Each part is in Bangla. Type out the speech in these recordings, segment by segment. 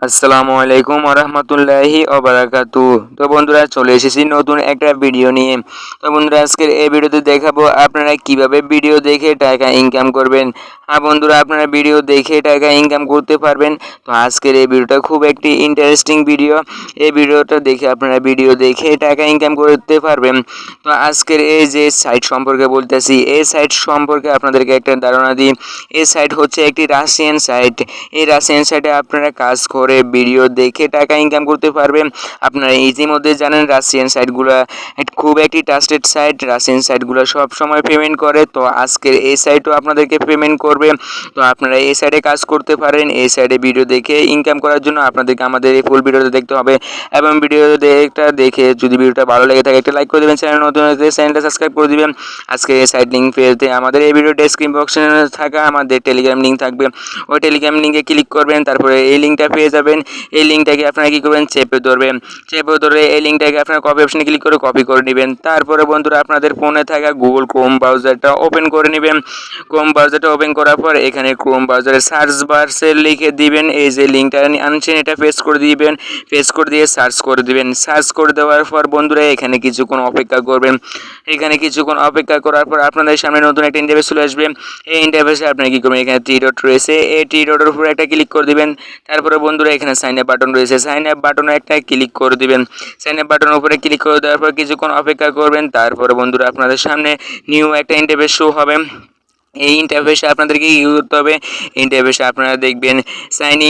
আসসালামু আলাইকুম ওরহমতুল্লাহি ওবারাকাতু। তো বন্ধুরা চলে এসেছি নতুন একটা ভিডিও নিয়ে। তো বন্ধুরা আজকের এই ভিডিওতে দেখাবো আপনারা কিভাবে ভিডিও দেখে টাকা ইনকাম করবেন। হ্যাঁ বন্ধুরা, আপনারা ভিডিও দেখে টাকা ইনকাম করতে পারবেন। তো আজকের এই ভিডিওটা খুব একটি ইন্টারেস্টিং ভিডিও। এই ভিডিওটা দেখে আপনারা ভিডিও দেখে টাকা ইনকাম করতে পারবেন। তো আজকের এই যে সাইট সম্পর্কে বলতেছি, এই সাইট সম্পর্কে আপনাদেরকে একটা ধারণা দিই। এই সাইট হচ্ছে একটি রাশিয়ান সাইট। এই রাশিয়ান সাইটে আপনারা কাজ করে ভিডিও দেখে টাকা ইনকাম করতে পারবেন। আপনারা ইতিমধ্যে জানেন রাশিয়ান সাইটগুলো খুব একটি ট্রাস্টেড সাইট। রাশিয়ান সাইটগুলো সব সময় পেমেন্ট করে। তো আজকের এই সাইটও আপনাদেরকে পেমেন্ট করবে। তো আপনারা এই সাইটে কাজ করতে পারেন। এই সাইটে ভিডিও দেখে ইনকাম করার জন্য আপনাদেরকে আমাদের এই ফুল ভিডিওটা দেখতে হবে এবং ভিডিওটা দেখে যদি ভিডিওটা ভালো লেগে থাকে একটা লাইক করে দেবেন। চ্যানেল নতুন হলে চ্যানেলটা সাবস্ক্রাইব করে দিবেন। আজকে এই সাইট লিঙ্ক পেতে আমাদের এই ভিডিও ডেসক্রিপশন বক্সে থাকা আমাদের টেলিগ্রাম লিঙ্ক থাকবে। ওই টেলিগ্রাম লিঙ্কে ক্লিক করবেন, তারপরে এই লিঙ্কটা পেয়ে যাবেন। এই লিঙ্কটাকে আপনারা কী করবেন, চেপে ধরবেন। চেপে ধরে এই লিঙ্কটাকে আপনারা কপি অপশনে ক্লিক করে কপি করে নেবেন। তারপরে বন্ধুরা আপনাদের ফোনে থাকা গুগল ক্রোম ব্রাউজারটা ওপেন করে নেবেন। ক্রোম ব্রাউজারটা ওপেন করার পর এখানে ক্রোম ব্রাউজারের সার্চ বারে লিখে দিবেন এই যে লিঙ্কটা আনছেন এটা পেস্ট করে দিবেন। পেস্ট করে দিয়ে সার্চ করে দিবেন। সার্চ করে দেওয়ার পর বন্ধুরা এখানে কিছুক্ষণ অপেক্ষা করবেন। এখানে কিছুক্ষণ অপেক্ষা করার পর আপনাদের সামনে নতুন একটা ইন্টারফেস চলে আসবে। এই ইন্টারফেসে আপনারা কী করবেন, এখানে থ্রি ডট রয়েছে, এই থ্রি ডটের উপরে একটা ক্লিক করে দিবেন। তারপরে বন্ধুরা এখানে সাইন আপ বাটন রয়েছে, সাইন আপ বাটনে একটা ক্লিক করে দিবেন। সাইন আপ বাটনের উপরে ক্লিক করে দেওয়ার পর কিছুক্ষণ অপেক্ষা করবেন। তারপরে বন্ধুরা আপনাদের সামনে নিউ একটা ইন্টারফেস শো হবে। এই ইন্টারফেসে আপনাদেরকে কী করতে হবে, ইন্টারফেসে আপনারা দেখবেন সাইন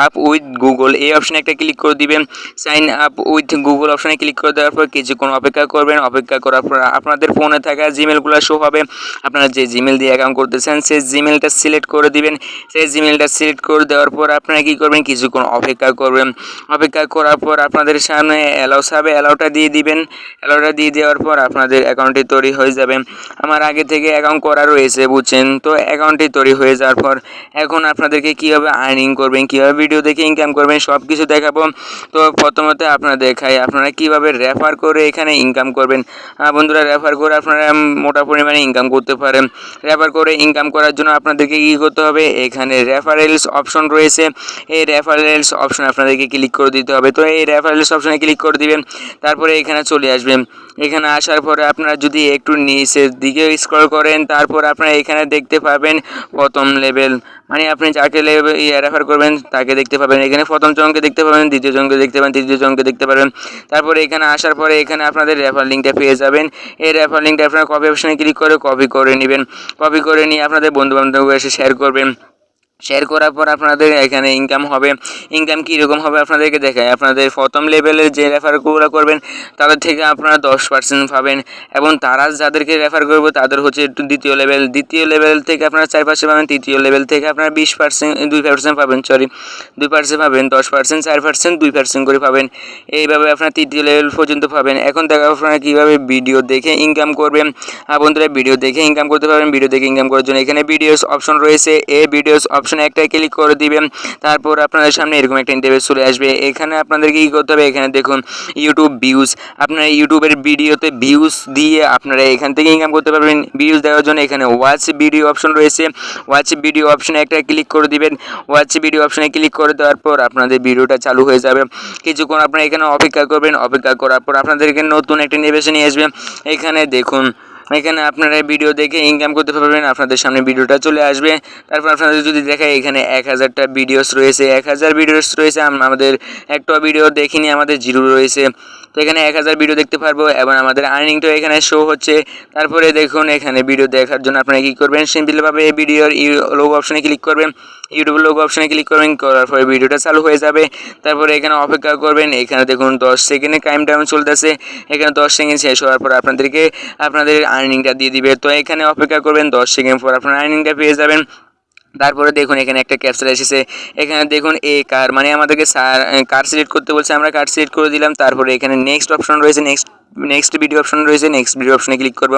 আপ উইথ গুগল এই অপশানে একটা ক্লিক করে দিবেন। সাইন আপ উইথ গুগল অপশানে ক্লিক করে দেওয়ার পর কিছুক্ষণ অপেক্ষা করবেন। অপেক্ষা করার পর আপনাদের ফোনে থাকা জিমেলগুলো শো হবে। আপনারা যে জিমেল দিয়ে অ্যাকাউন্ট করতেছেন সেই জিমেলটা সিলেক্ট করে দিবেন। সেই জিমেলটা সিলেক্ট করে দেওয়ার পর আপনারা কী করবেন, কিছুক্ষণ অপেক্ষা করবেন। অপেক্ষা করার পর আপনাদের সামনে অ্যালাউস হবে, অ্যালাউটা দিয়ে দিবেন। অ্যালাউটা দিয়ে দেওয়ার পর আপনাদের অ্যাকাউন্টটি তৈরি হয়ে যাবে। আমার আগে থেকে অ্যাকাউন্ট করা রয়েছে বুঝছেন। তো অ্যাকাউন্টটি তৈরি হয়ে যাওয়ার পর এখন আপনাদেরকে কীভাবে আর্নিং করবেন, কীভাবে ভিডিও দেখে ইনকাম করবেন সব কিছু দেখাবো। তো প্রথমত আপনারা দেখাই আপনারা কীভাবে রেফার করে এখানে ইনকাম করবেন। বন্ধুরা রেফার করে আপনারা মোটা পরিমাণে ইনকাম করতে পারেন। রেফার করে ইনকাম করার জন্য আপনাদেরকে কী করতে হবে, এখানে রেফারেলস অপশন রয়েছে। এই রেফারেলস অপশন আপনাদেরকে ক্লিক করে দিতে হবে। তো এই রেফারেলস অপশনে ক্লিক করে দিবেন। তারপরে এখানে চলে আসবেন। এখানে আসার পরে আপনারা যদি একটু নিচের দিকে স্ক্রল করেন তারপর আপনারা এখানে দেখতে পাবেন প্রথম লেভেল, মানে আপনি যাকে রেফার করবেন তাকে দেখতে পাবেন। এখানে প্রথম জনকে দেখতে পাবেন, দ্বিতীয় জনকে দেখতে পাবেন, তৃতীয় জনকে দেখতে পাবেন। তারপরে এখানে আসার পরে এখানে আপনাদের রেফার লিঙ্কটা পেয়ে যাবেন। এই রেফার লিঙ্কটা আপনারা কপি অপশনে ক্লিক করে কপি করে নেবেন। কপি করে নিয়ে আপনাদের বন্ধুবান্ধবকে এসে শেয়ার করবেন। শেয়ার করার পর আপনাদের এখানে ইনকাম হবে। ইনকাম কীরকম হবে আপনাদেরকে দেখায়। আপনাদের প্রথম লেভেলের যে রেফারগুলো করবেন তাদের থেকে আপনারা 10% পাবেন এবং তারা যাদেরকে রেফার করবে তাদের হচ্ছে একটু দ্বিতীয় লেভেল থেকে আপনারা 4% পাবেন। তৃতীয় লেভেল থেকে আপনারা 2% পাবেন, 2% পাবেন, 10%, 4%, 2% করে পাবেন। এইভাবে আপনারা তৃতীয় লেভেল পর্যন্ত পাবেন। এখন দেখা আপনারা কীভাবে ভিডিও দেখে ইনকাম করবেন। বন্ধুরা ভিডিও দেখে ইনকাম করতে পারবেন। ভিডিও দেখে ইনকাম করার জন্য এখানে ভিডিওস অপশন রয়েছে। এই ভিডিওস অপশনে একটা ক্লিক করে দিবেন। তারপর আপনাদের সামনে এরকম একটা ইন্টারফেস চলে আসবে। এখানে আপনাদেরকে কী করতে হবে, এখানে দেখুন ইউটিউব ভিউজ। আপনারা ইউটিউবের ভিডিওতে ভিউজ দিয়ে আপনারা এখান থেকে ইনকাম করতে পারবেন। ভিউজ দেওয়ার জন্য এখানে ওয়াচ ভিডিও অপশন রয়েছে। ওয়াচ ভিডিও অপশনে একটা ক্লিক করে দিবেন। ওয়াচ ভিডিও অপশনে ক্লিক করে দেওয়ার পর আপনাদের ভিডিওটা চালু হয়ে যাবে। কিছুক্ষণ আপনারা এখানে অপেক্ষা করবেন। অপেক্ষা করার পর আপনাদেরকে নতুন একটা ইন্টারফেসে নিয়ে আসবে। এখানে দেখুন এখানে আপনারা ভিডিও দেখে ইনকাম করতে পারবেন। আপনাদের সামনে ভিডিওটা চলে আসবে। তারপর আপনাদের যদি দেখায় এখানে 1000টা ভিডিওস রয়েছে, 1000 ভিডিওস রয়েছে। আমাদের একটা ভিডিও দেখিনি, আমাদের 0 রয়েছে। তো এখানে 1000 ভিডিও দেখতে পারবো এবং আমাদের আর্নিংটাও এখানে শো হচ্ছে। তারপরে দেখুন এখানে ভিডিও দেখার জন্য আপনারা কী করবেন, সিম্পলভাবে এই ভিডিওর লোগো অপশনে ক্লিক করবেন। ইউটিউব লোগো অপশনে ক্লিক করবেন, করার পরে ভিডিওটা চালু হয়ে যাবে। তারপরে এখানে অপেক্ষা করবেন। এখানে দেখুন 10 সেকেন্ডে টাইম চলতেছে। এখানে 10 সেকেন্ড শেষ হওয়ার পর আপনাদেরকে আপনাদের আর্নিংটা দিয়ে দিবে। তো এখানে অপেক্ষা করবেন, 10 সেকেন্ড পর আপনার আর্নিংটা পেয়ে যাবেন। তারপরে দেখুন এখানে একটা ক্যাপচার এসেছে। এখানে দেখুন কার, মানে আমাদেরকে কার সিলেক্ট করতে বলছে, আমরা কার সিলেক্ট করে দিলাম। তারপরে এখানে নেক্সট অপশন রয়েছে, নেক্সট নেক্সট ভিডিও অপশন রয়েছে, নেক্সট ভিডিও অপশনে ক্লিক করব।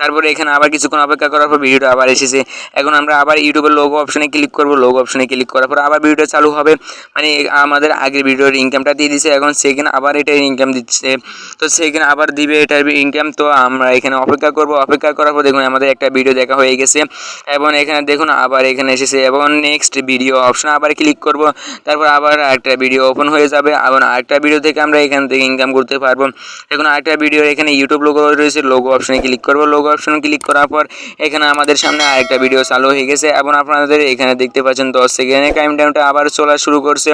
তারপরে এখানে আবার কিছুক্ষণ অপেক্ষা করার পর ভিডিওটা আবার এসেছে। এখন আমরা আবার ইউটিউবের লোগো অপশনে ক্লিক করব। লোগো অপশনে ক্লিক করার পর আবার ভিডিওটা চালু হবে, মানে আমাদের আগের ভিডিওর ইনকামটা দিয়ে দিছে, এখন সেখানে আবার এটার ইনকাম দিচ্ছে, তো সেখানে আবার দিবে এটার ইনকাম। তো আমরা এখানে অপেক্ষা করব। অপেক্ষা করার পর দেখুন আমাদের একটা ভিডিও দেখা হয়ে গেছে, এবং এখানে দেখুন আবার এখানে এসেছে, এবং নেক্সট ভিডিও অপশন আবার ক্লিক করব। তারপর আবার আরেকটা ভিডিও ওপেন হয়ে যাবে, এবং আরেকটা ভিডিও থেকে আমরা এখান থেকে ইনকাম করতে পারবো। এখন আরেকটা ভিডিও এখানে ইউটিউব লোগো রয়েছে, লোগো অপশনে ক্লিক করব। লোগো অপশনে ক্লিক করার পর এখানে আমাদের সামনে আরেকটা ভিডিও চালু হয়ে গেছে, এবং আপনাদের এখানে দেখতে পাচ্ছেন 10 সেকেন্ডের কাউন্টডাউনটা আবার চলা শুরু করছে।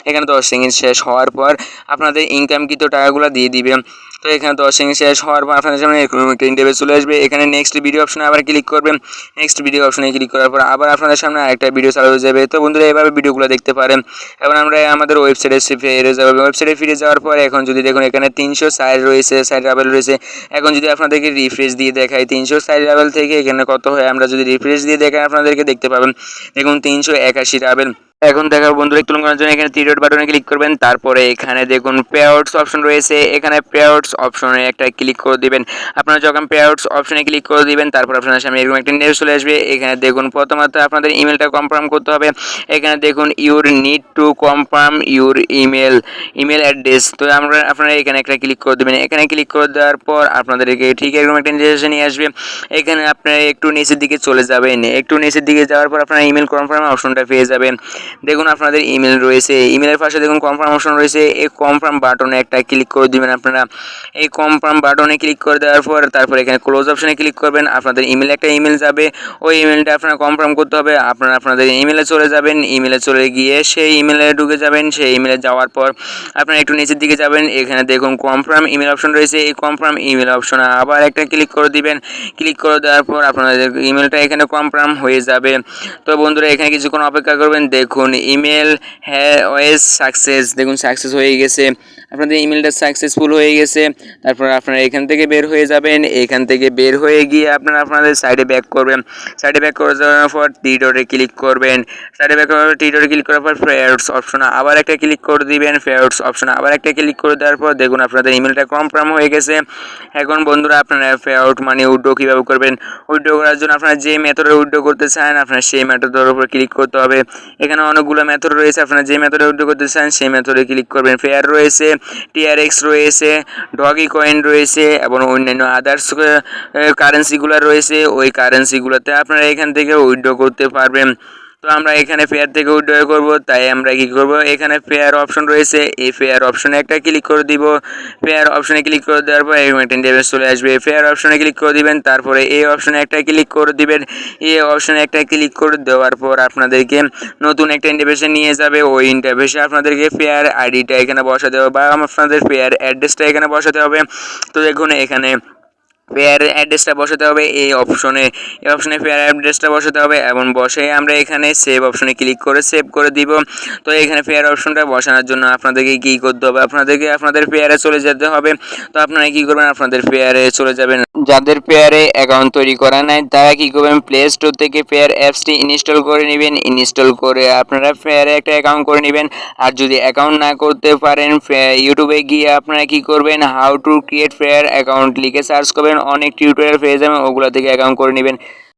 এখানে 10 সেকেন্ড শেষ হওয়ার পর আপনাদের ইনকামকৃত টাকাগুলো দিয়ে দিবে। তো এখানে 10 সেকেন্ড শেষ হওয়ার পর আপনাদের সামনে একটা ইন্টারভিউ চলে আসবে। এখানে নেক্সট ভিডিও অপশনে আবার ক্লিক করবেন। নেক্সট ভিডিও অপশনে ক্লিক করার পর আবার আপনাদের সামনে আরেকটা ভিডিও চালু হয়ে যাবে। তো বন্ধুরা এভাবে ভিডিওগুলো দেখতে পারেন। এবার আমরা আমাদের ওয়েবসাইটে ফিরে যাব। ওয়েবসাইটে ফিরে যাওয়ার পর এখন যদি দেখুন এখানে 360 রয়েছে, সাইড রাবেল রয়েছে। এখন যদি আপনাদেরকে রিফ্রেশ দিয়ে দেখাই 360 রাবেল থেকে এখানে কত হয়, আমরা যদি রিফ্রেশ দিয়ে দেখাই আপনাদেরকে দেখতে পাবেন দেখুন 381 রাবেল। এখন দেখাবো বন্ধুরা, তুলনা করার জন্য এখানে 3 ডট বাটনে ক্লিক করবেন। তারপরে এখানে দেখুন পেআউটস অপশন রয়েছে, এখানে পেআউটস অপশনে একটা ক্লিক করে দিবেন। আপনারা যখন পেআউটস অপশনে ক্লিক করে দিবেন তারপর আপনার সামনে এরকম একটা নিউজ চলে আসবে। এখানে দেখুন প্রথমত আপনাদের ইমেলটা কনফার্ম করতে হবে। এখানে দেখুন your need to confirm your email address. তো আপনারা এখানে একটা ক্লিক করে দেবেন। এখানে ক্লিক করে দেওয়ার পর আপনাদেরকে ঠিক এরকম একটা নির্দেশনা নিয়ে আসবে। এখানে আপনারা একটু নিচের দিকে চলে যাবেন। একটু নিচের দিকে যাওয়ার পর আপনারা ইমেল কনফার্ম অপশনটা পেয়ে যাবেন। দেখুন আপনাদের ইমেল রয়েছে, ইমেলের পাশে দেখুন কনফার্ম অপশন রয়েছে। এই কনফার্ম বাটনে একটা ক্লিক করে দিবেন আপনারা। এই কনফার্ম বাটনে ক্লিক করে দেওয়ার পর তারপর এখানে ক্লোজ অপশনে ক্লিক করবেন। আপনাদের ইমেলে একটা ইমেল যাবে, ওই ইমেলটা আপনারা কনফার্ম করতে হবে। আপনারা আপনাদের ইমেলে চলে যাবেন। ইমেলে চলে গিয়ে সেই ইমেলে ঢুকে যাবেন। সেই ইমেলে যাওয়ার পর আপনারা একটু নিচের দিকে যাবেন। এখানে দেখুন কনফার্ম ইমেল অপশন রয়েছে, এই কনফার্ম ইমেল অপশনে আবার একটা ক্লিক করে দিবেন। ক্লিক করে দেওয়ার পর আপনাদের ইমেলটা এখানে কনফার্ম হয়ে যাবে। তো বন্ধুরা এখানে কিছুক্ষণ অপেক্ষা করবেন। দেখুন ইমেল ওয়েজ সাকসেস, দেখুন সাকসেস হয়ে গেছে, আপনাদের ইমেলটা সাকসেসফুল হয়ে গেছে। তারপর আপনারা এখান থেকে বের হয়ে যাবেন। এখান থেকে বের হয়ে গিয়ে আপনারা আপনাদের সাইডে ব্যাক করবেন। সাইডে ব্যাক করে যাওয়ার পর থ্রি ডটে ক্লিক করবেন। সাইডে ব্যাক করার পর থ্রি ডটে ক্লিক করার পর পেআউটস অপশনে আবার একটা ক্লিক করে দিবেন। পেআউটস অপশনে আবার একটা ক্লিক করে দেওয়ার পর দেখুন আপনাদের ইমেলটা কনফার্ম হয়ে গেছে। এখন বন্ধুরা আপনারা পেআউট মানি উইথড্র কীভাবে করবেন, উইথড্র করার জন্য আপনারা যে মেথডে উইথড্র করতে চান আপনারা সেই মেথডের উপর ক্লিক করতে হবে। এখানে অনেকগুলো মেথড রয়েছে, আপনারা যে মেথডে উইথড্র করতে চান সেই মেথডে ক্লিক করবেন। ফেয়ার রয়েছে, টিআরএক্স রয়েছে, ডগি কয়েন রয়েছে এবং অন্যান্য আদার্স কারেন্সিগুলো রয়েছে। ওই কারেন্সিগুলোতে আপনারা এখান থেকে উইথড্র করতে পারবেন। তো আমরা এখানে ফেয়ার থেকে উইথড্র করব, তাই আমরা কি করব, এখানে ফেয়ার অপশন রয়েছে, এই ফেয়ার অপশনে একটা ক্লিক করে দিব। ফেয়ার অপশনে ক্লিক করে দেওয়ার পর এরকম একটা ইন্টারফেস চলে আসবে। ফেয়ার অপশনে ক্লিক করে দিবেন, তারপরে এই অপশনে একটা ক্লিক করে দিবেন। এই অপশনে একটা ক্লিক করে দেওয়ার পর আপনাদেরকে নতুন একটা ইন্টারফেসে নিয়ে যাবে। ওই ইন্টারফেসে আপনাদেরকে ফেয়ার আইডিটা এখানে বসাতে হবে বা আপনাদের ফেয়ার অ্যাড্রেসটা এখানে বসাতে হবে। তো দেখুন এখানে ফেয়ার অ্যাড্রেসটা বসাতে হবে, এই অপশনে ফেয়ার অ্যাড্রেসটা বসাতে হবে এবং বসে আমরা এখানে সেভ অপশনে ক্লিক করে সেভ করে দিব। তো এখানে ফেয়ার অপশনটা বসানোর জন্য আপনাদেরকে কী করতে হবে, আপনাদেরকে আপনাদের ফেয়ারে চলে যেতে হবে। তো আপনারা কী করবেন, আপনাদের ফেয়ারে চলে যাবেন। যাদের ফেয়ারে অ্যাকাউন্ট তৈরি করা নাই তারা কী করবেন, প্লে স্টোর থেকে ফেয়ার অ্যাপসটি ইনস্টল করে নেবেন। ইনস্টল করে আপনারা ফেয়ারে একটা অ্যাকাউন্ট করে নেবেন। আর যদি অ্যাকাউন্ট না করতে পারেন ইউটিউবে গিয়ে আপনারা কী করবেন, how to create fair account লিখে সার্চ করবেন, অনেক টিউটোরিয়াল পেয়ে যাবেন, ওগুলো থেকে অ্যাকাউন্ট করে নেবেন।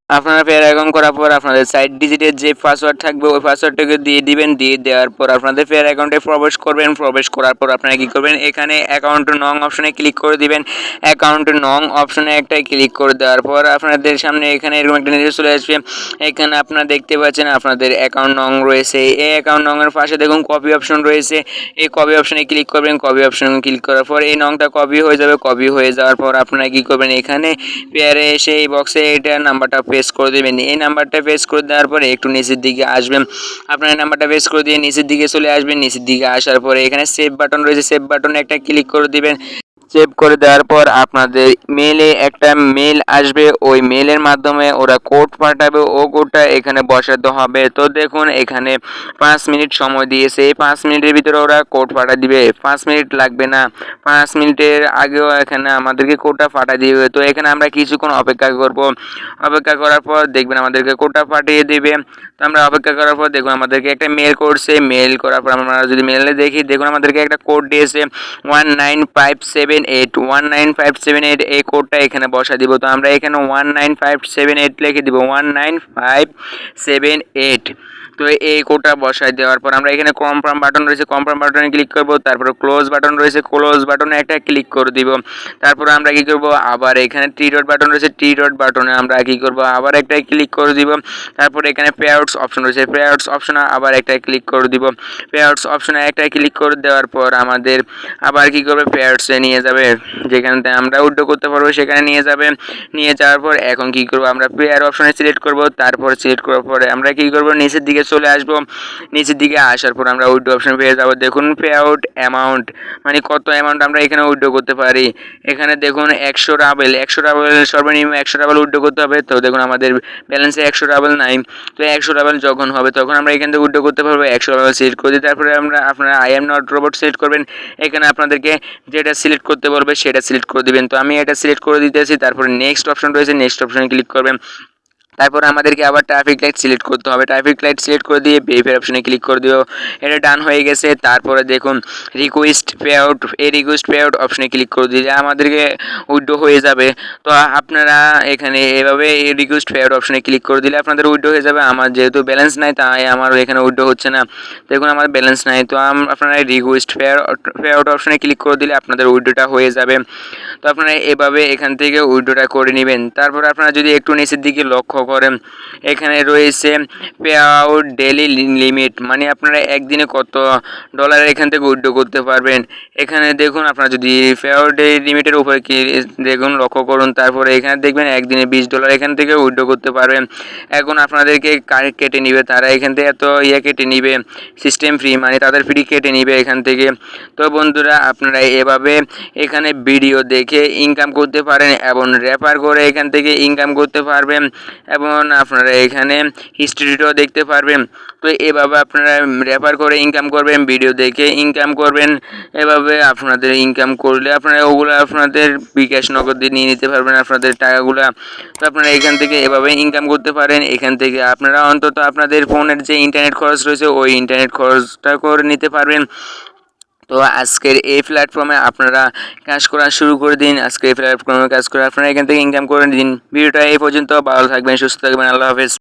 আপনারা ফেয়ার অ্যাকাউন্ট করার পর আপনাদের 6 ডিজিটের যে পাসওয়ার্ড থাকবে ওই পাসওয়ার্ডটাকে দিয়ে দিবেন। দিয়ে দেওয়ার পর আপনাদের ফেয়ার অ্যাকাউন্টে প্রবেশ করবেন। প্রবেশ করার পর আপনারা কী করবেন, এখানে অ্যাকাউন্ট নং অপশনে ক্লিক করে দিবেন। অ্যাকাউন্ট নং অপশনে একটা ক্লিক করে দেওয়ার পর আপনাদের সামনে এখানে এরকম একটা নির্দেশ চলে আসবে। এখানে আপনারা দেখতে পাচ্ছেন আপনাদের অ্যাকাউন্ট নং রয়েছে। এই অ্যাকাউন্ট নংয়ের পাশে দেখুন কপি অপশন রয়েছে, এই কপি অপশনে ক্লিক করবেন। কপি অপশনে ক্লিক করার পর এই নংটা কপি হয়ে যাবে। কপি হয়ে যাওয়ার পর আপনারা কী করবেন, এখানে পেয়ারে এসে এই বক্সে এটা নাম্বারটা পেস্ট করে দেবেন। এই নাম্বারটা পেস্ট করে দেওয়ার পরে একটু নিচের দিকে আসবেন। আপনার নাম্বারটা পেস্ট করে দিয়ে নিচের দিকে চলে আসবেন। নিচের দিকে আসার পরে এখানে সেভ বাটন রয়েছে, সেভ বাটনে একটা ক্লিক করে দিবেন। সেভ করে দেওয়ার পর আপনাদের মেলে একটা মেল আসবে, ওই মেলের মাধ্যমে ওরা কোড পাঠাবে, ও কোডটা এখানে বসাতে হবে। তো দেখুন এখানে 5 মিনিট সময় দিয়েছে, এই 5 মিনিটের ভিতরে ওরা কোড পাঠা দিবে। 5 মিনিট লাগবে না, 5 মিনিটের আগেও এখানে আমাদেরকে কোডটা পাঠা দিবে। তো এখানে আমরা কিছুক্ষণ অপেক্ষা করব। অপেক্ষা করার পর দেখবেন আমাদেরকে কোডটা পাঠিয়ে দেবে। তো আমরা অপেক্ষা করার পর দেখুন আমাদেরকে একটা মেল করছে। মেল করার পর আমরা যদি মেলে দেখি, দেখুন আমাদেরকে একটা কোড দিয়েছে 1957 19578 এই কোডটা এখানে বসা দিব। তো আমরা এখানে 19578 লিখে দিব, 19578। তো এই কোডটা বসাই দেওয়ার পর আমরা এখানে কনফার্ম বাটন রয়েছে, কনফার্ম বাটনে ক্লিক করব। তারপর ক্লোজ বাটন রয়েছে, ক্লোজ বাটনে একটা ক্লিক করে দিব। তারপর আমরা কি করব, আবার এখানে থ্রি ডট বাটন রয়েছে, থ্রি ডট বাটনে আমরা কি করব, আবার একটা ক্লিক করে দিব। তারপর এখানে পে আউটস অপশন রয়েছে, পে আউটস অপশনে আবার একটা ক্লিক করে দিব। পে আউটস অপশনে একটা ক্লিক করে দেওয়ার পর আমাদের আবার কি করবে, পে আউটসে নিয়ে যাবে, যেখানে আমরা উইথড্র করতে পারবো সেখানে নিয়ে যাবে। নিয়ে যাওয়ার পর এখন কি করব, আমরা পেয়ার অপশনে সিলেক্ট করব। তারপর সিলেক্ট করার পরে আমরা কি করব, নিচের দিকে চলে আসব। নিচের দিকে আসার পর আমরা উইথড্র অপশনে পেয়ে যাব। দেখুন পে আউট অ্যামাউন্ট, মানে কত অ্যামাউন্ট আমরা এখানে উইথড্র করতে পারি। এখানে দেখুন 100 রাবেল, 100 রাবেল সর্বনিম্ন 100 রাবেল উইথড্র করতে হবে। তো দেখুন আমাদের ব্যালেন্সে 100 রাবেল নাই। তো 100 রাবেল যখন হবে তখন আমরা এখান থেকে উইথড্র করতে পারবো। 100 রাবেল সিলেক্ট করে দিই। তারপরে আপনারা I am not robot select করবেন। এখানে আপনাদেরকে যেটা সিলেক্ট করতে বলবে সেটা সিলেক্ট করে দিবেন। তো আমি এটা সিলেক্ট করে দিতেছি। তারপরে নেক্সট অপশন রয়েছে, নেক্সট অপশনে ক্লিক করবেন। তারপর আমাদেরকে আবার ট্রাফিক লাইট সিলেক্ট করতে হবে। ট্রাফিক লাইট সিলেক্ট করে দিয়ে ভেরিফাই অপশনে ক্লিক করে দিও। এটা ডান হয়ে গেছে। তারপরে দেখুন রিকোয়েস্ট পে আউট, এই রিকোয়েস্ট পে আউট অপশনে ক্লিক করে দিলে আমাদেরকে উইথড্র হয়ে যাবে। তো আপনারা এখানে এভাবে এই রিকোয়েস্ট পে আউট অপশনে ক্লিক করে দিলে আপনাদের উইথড্র হয়ে যাবে। আমার যেহেতু ব্যালেন্স নাই তাই আমার এখানে উইথড্র হচ্ছে না। দেখুন আমার ব্যালেন্স নাই, তো আপনারা রিকোয়েস্ট পে আউট অপশনে ক্লিক করে দিলে আপনাদের উইথড্রটা হয়ে যাবে। তো আপনারা এভাবে এখান থেকে উইথড্রটা করে নেবেন। তারপর আপনারা যদি একটু নিচের দিকে লক্ষ্য করেন, এখানে রয়েছে পে আউট ডেইলি লিমিট, মানে আপনারা একদিনে কত ডলার এখান থেকে উইথড্র করতে পারবেন। এখানে দেখুন আপনারা যদি পে আউট ডেইলি লিমিটের উপরে কি দেখুন লক্ষ্য করুন, তারপরে এখানে দেখবেন একদিনে $20 এখান থেকে উইথড্র করতে পারবেন। এখন আপনাদেরকে কেটে নিবে, তারা এখান থেকে এত কেটে নিবে, সিস্টেম ফ্রি, মানে তাদের ফ্রি কেটে নিবে এখান থেকে। তো বন্ধুরা আপনারা এভাবে এখানে ভিডিও দেখে ইনকাম করতে পারেন এবং রেফার করে এখান থেকে ইনকাম করতে পারবেন এবং আপনারা এখানে হিস্ট্রিটাও দেখতে পারবেন। তো এভাবে আপনারা রেফার করে ইনকাম করবেন, ভিডিও দেখে ইনকাম করবেন। এভাবে আপনাদের ইনকাম করলে আপনারা ওগুলো আপনাদের বিকাশ নগদ দিয়ে নিয়ে নিতে পারবেন আপনাদের টাকাগুলা। তো আপনারা এখান থেকে এভাবে ইনকাম করতে পারেন। এখান থেকে আপনারা অন্তত আপনাদের ফোনের যে ইন্টারনেট খরচ রয়েছে ওই ইন্টারনেট খরচটা করে নিতে পারবেন। তো আজকের এই প্ল্যাটফর্মে আপনারা কাজ করা শুরু করে দিন। আজকে এই প্ল্যাটফর্মে কাজ করে আপনারা এখান থেকে ইনকাম করে দিন। ভিডিওটা এই পর্যন্ত, ভালো থাকবেন, সুস্থ থাকবেন, আল্লাহ হাফেজ।